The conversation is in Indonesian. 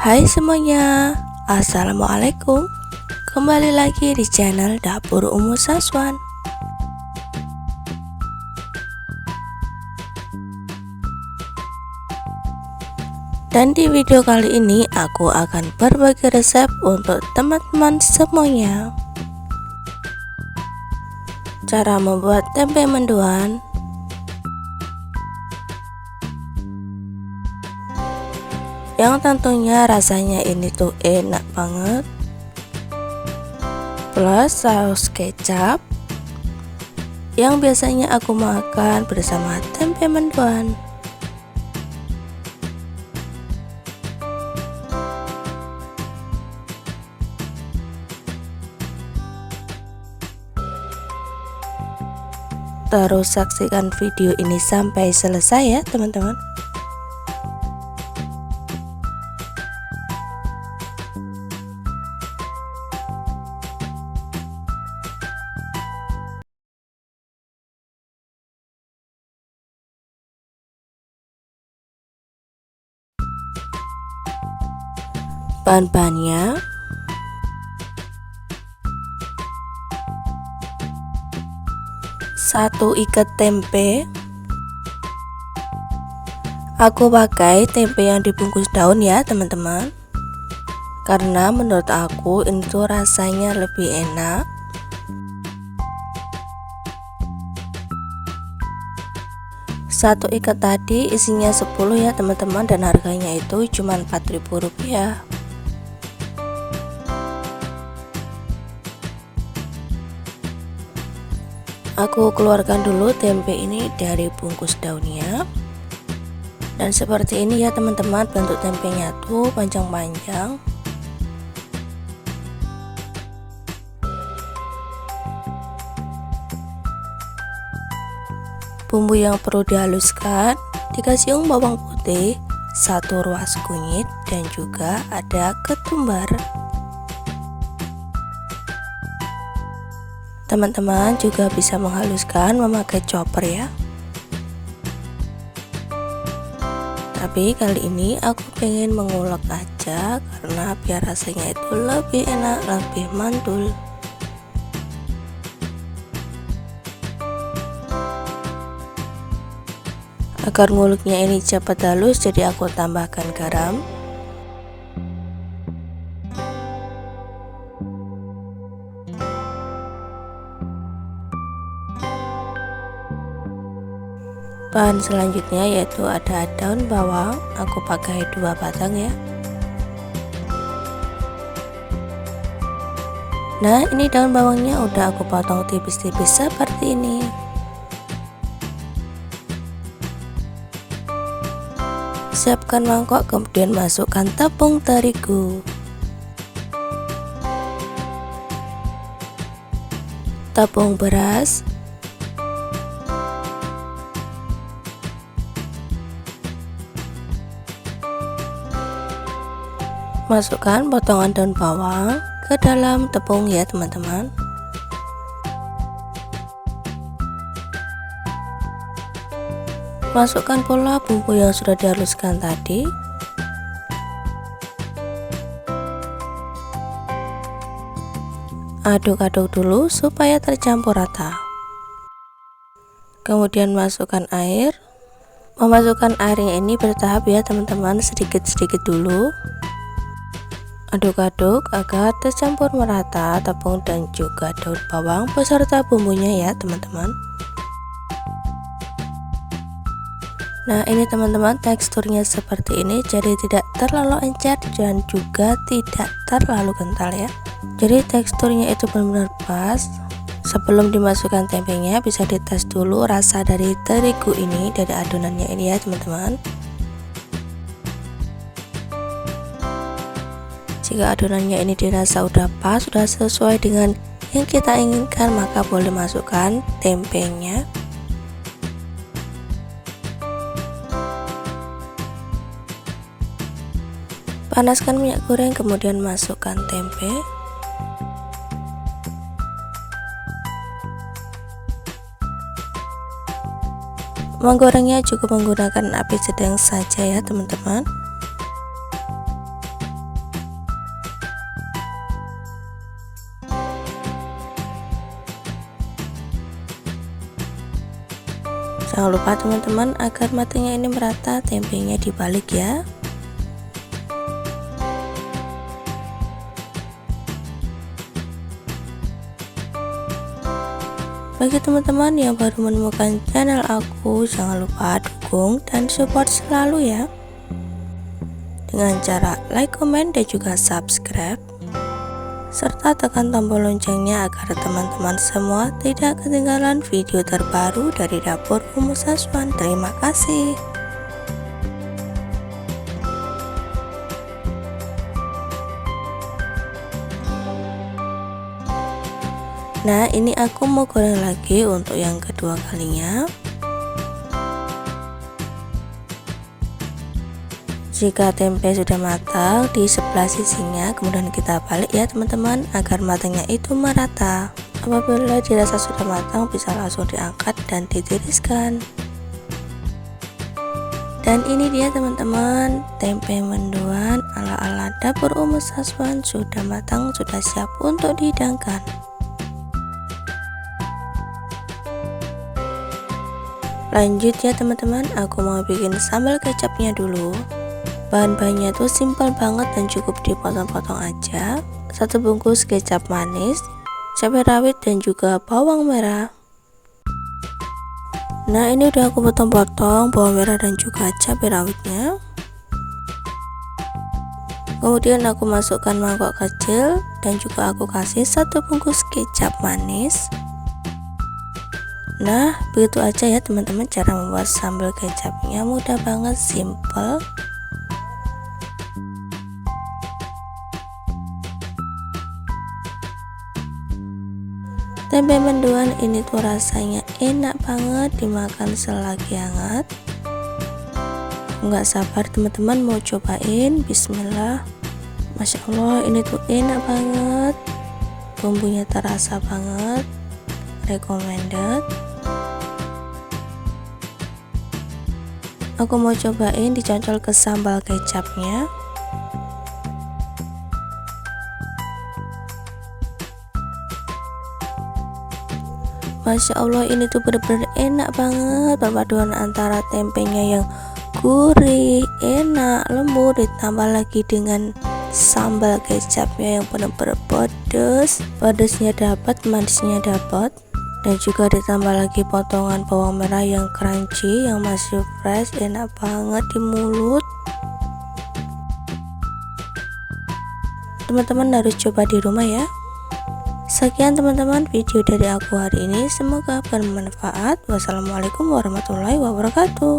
Hai semuanya, Assalamualaikum. Kembali lagi di channel Dapur Umu Saswan. Dan di video kali ini aku akan berbagi resep untuk teman-teman semuanya. Cara membuat tempe mendoan yang tentunya rasanya ini tuh enak banget, plus saus kecap yang biasanya aku makan bersama tempe mendoan. Terus saksikan video ini sampai selesai ya teman-teman. Bahan-bahannya: satu ikat tempe. Aku pakai tempe yang dibungkus daun ya teman-teman, karena menurut aku ini tuh rasanya lebih enak. Satu ikat tadi isinya 10 ya teman-teman, dan harganya itu cuma Rp4.000. Aku keluarkan dulu tempe ini dari bungkus daunnya. Dan seperti ini ya teman-teman, bentuk tempenya tuh panjang-panjang. Bumbu yang perlu dihaluskan: 3 siung bawang putih, 1 ruas kunyit, dan juga ada ketumbar. Teman-teman juga bisa menghaluskan memakai chopper ya. Tapi kali ini aku pengen mengulek aja, karena biar rasanya itu lebih enak, lebih mantul. Agar nguleknya ini cepat halus, jadi aku tambahkan garam, bahan selanjutnya yaitu ada daun bawang. Aku pakai 2 batang ya. Nah, ini daun bawangnya udah aku potong tipis-tipis seperti ini. Siapkan mangkok, kemudian masukkan tepung terigu, tepung beras, masukkan potongan daun bawang ke dalam tepung ya teman-teman. Masukkan pula bumbu yang sudah dihaluskan tadi. Aduk-aduk dulu supaya tercampur rata. Kemudian masukkan air. Memasukkan airnya ini bertahap ya teman-teman, sedikit-sedikit dulu. Aduk-aduk agar tercampur merata tepung dan juga daun bawang beserta bumbunya ya teman-teman. Nah, ini teman-teman teksturnya seperti ini, jadi tidak terlalu encer dan juga tidak terlalu kental ya. Jadi teksturnya itu benar-benar pas. Sebelum dimasukkan tempenya, bisa dites dulu rasa dari terigu ini, dari adonannya ini ya teman-teman. Jika adonannya ini dirasa udah pas, sudah sesuai dengan yang kita inginkan, maka boleh masukkan tempenya. Panaskan minyak goreng, kemudian masukkan tempe. Menggorengnya cukup menggunakan api sedang saja ya teman-teman. Jangan lupa teman-teman agar matangnya ini merata, tempenya dibalik ya. Bagi teman-teman yang baru menemukan channel aku, jangan lupa dukung dan support selalu ya, dengan cara like, comment, dan juga subscribe, serta tekan tombol loncengnya agar teman-teman semua tidak ketinggalan video terbaru dari dapur Umu Saswan. Terima kasih. Nah, ini aku mau goreng lagi untuk yang kedua kalinya. Jika tempe sudah matang di sebelah sisinya, kemudian kita balik ya teman-teman, agar matangnya itu merata. Apabila dirasa sudah matang, bisa langsung diangkat dan ditiriskan. Dan ini dia teman-teman, tempe mendoan ala-ala dapur Umu Saswan sudah matang, sudah siap untuk dihidangkan. Lanjut ya teman-teman, aku mau bikin sambal kecapnya dulu. Bahan-bahannya tuh simpel banget dan cukup dipotong-potong aja. 1 bungkus kecap manis, cabai rawit, dan juga bawang merah. Nah, ini udah aku potong-potong bawang merah dan juga cabai rawitnya. Kemudian aku masukkan mangkok kecil dan juga aku kasih 1 bungkus kecap manis. Nah, begitu aja ya teman-teman cara membuat sambal kecapnya, mudah banget, simple. Tempe mendoan ini tuh rasanya enak banget dimakan selagi hangat. Nggak sabar teman-teman mau cobain. Bismillah. Masya Allah, ini tuh enak banget, bumbunya terasa banget, recommended. Aku mau cobain dicocol ke sambal kecapnya. Masya Allah, ini tuh bener-bener enak banget, perpaduan antara tempenya yang gurih, enak, lembut, ditambah lagi dengan sambal kecapnya yang bener-bener pedas. Pedasnya dapat, manisnya dapat, dan juga ditambah lagi potongan bawang merah yang crunchy, yang masih fresh, enak banget di mulut. Teman-teman harus coba di rumah ya. Sekian teman-teman video dari aku hari ini, semoga bermanfaat. Wassalamualaikum warahmatullahi wabarakatuh.